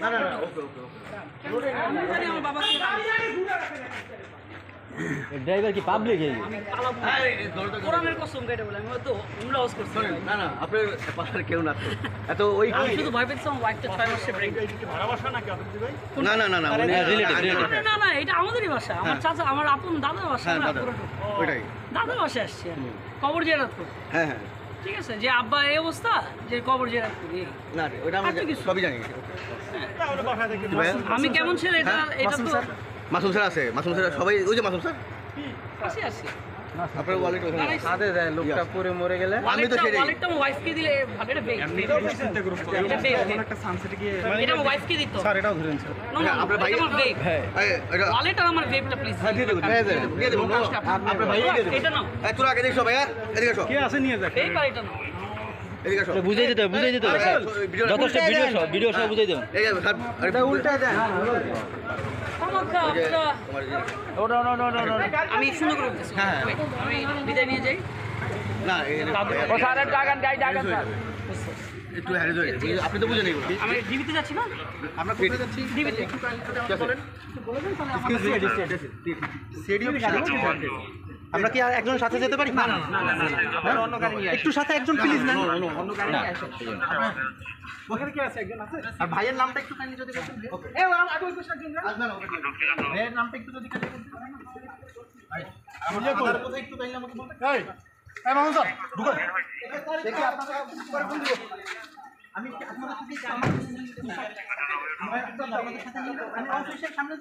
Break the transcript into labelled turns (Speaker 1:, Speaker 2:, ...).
Speaker 1: না না না ওকে ওকে ওকে
Speaker 2: আমার বাবা
Speaker 3: ড্রাইভার কি পাবলিক এই
Speaker 2: কোরআনের কসম কেটে বলে আমি হয়তো উমরা হাউস করছি
Speaker 1: না না আপনার পাশে কেউ না এত ওই
Speaker 2: আমি শুধু ভয় পেয়েছি আমার ওয়াইফটা 6 মাসে প্রেগন্যান্ট
Speaker 4: ভাড়া বাসা নাকি আপনি ভাই?
Speaker 1: না না না না
Speaker 2: না না এটা আমাদেরই বাসা আমার চাচা আমার আপন দাদার বাসা
Speaker 1: হ্যাঁ
Speaker 2: আমরা
Speaker 1: দাদা
Speaker 2: পুরো
Speaker 1: ওইটাই
Speaker 2: দাদার বাসায় আসছি আমি কবর জিয়ারত করতে
Speaker 1: হ্যাঁ হ্যাঁ
Speaker 2: ঠিক আছে যে আব্বা এই অবস্থা যে কবর জিয়ারত করি
Speaker 1: না ওইটা আমরা
Speaker 2: আচ্ছা, কিছু।
Speaker 1: সবই জানি
Speaker 4: তাহলে বাসা থেকে
Speaker 2: আমি কেমন ছেলে এটা এটা তো
Speaker 1: মাসুম স্যার আছে মাসুম স্যার সবাই ওই যে মাসুম স্যার
Speaker 2: আসি আসি
Speaker 1: আপনার ওয়ালেট ওখানে আছে।
Speaker 3: সাথে দেয় লোকটা পরে মরে গেলে
Speaker 1: আমি তো সেটাই
Speaker 2: ওয়ালেটটা আমার ওয়াইফকে দিলে ভালো এটা বেক
Speaker 4: চিন্তা করুন
Speaker 2: এটা বেক
Speaker 3: একটা সানসেটে গিয়ে
Speaker 2: এটা আমার ওয়াইফকে দিত
Speaker 4: স্যার এটাও ধরেন স্যার
Speaker 2: না না
Speaker 1: আপনার ভাই-
Speaker 2: এটা আমার বেক
Speaker 1: এটা
Speaker 2: ওয়ালেট আর আমার বেকটা প্লিজ
Speaker 1: হ্যাঁ দিয়ে দেবো দিয়ে দেবো আপনার ভাই দিয়ে দেবো
Speaker 2: এটা নাও
Speaker 1: এই তোরা এদিকে সব ভাইয়া এদিকে সব
Speaker 4: কে আছে নিয়ে যাক
Speaker 2: এই পার এটা নাও
Speaker 1: এদিকে সব
Speaker 3: বুঝাই দিতে হবে স্যার যথেষ্ট ভিডিও সব বুঝাই দেবেন
Speaker 1: এই স্যার এটা উল্টা দেন
Speaker 2: আমাকে আপনারা
Speaker 3: ওটা
Speaker 2: আমি সুন্দর করে বলতেছি
Speaker 1: হ্যাঁ,
Speaker 2: আমি বিদায় নিয়ে যাই
Speaker 1: না
Speaker 3: ও স্যারের টাকা গাই টাকা স্যার
Speaker 1: একটু হ্যারিজ হয়ে গেছে আপনি তো বুঝেন এগুলো
Speaker 2: আমি ডিবিতে যাচ্ছি না
Speaker 1: আমরা কোথায় যাচ্ছি
Speaker 2: ডিবিতে
Speaker 3: আমরা কি আর একজন সাথে যেতে পারি না অন্য গাড়ি নিয়ে একটু সাথে একজন প্লিজ না অন্য গাড়ি নিয়ে আসো
Speaker 4: ওখানে কি আছে একজন আছে
Speaker 3: আর ভাইয়ের নামটা একটু কাইন্ডলি যদি বলতেন
Speaker 4: এই আগে ওই পাশে একজন
Speaker 3: ভাইয়ের নামটা একটু যদি কাইন্ডলি বলতেন
Speaker 4: আমার কোথায় একটু কাইন্ডলি আমাকে বলতে এই এই মামুন স্যার ঢুকুন
Speaker 3: দেখি আপনারা পরে ফোন দিব আমি আপনাদের সাথে আমার আমাদের সাথে আমি অফিসের সামনে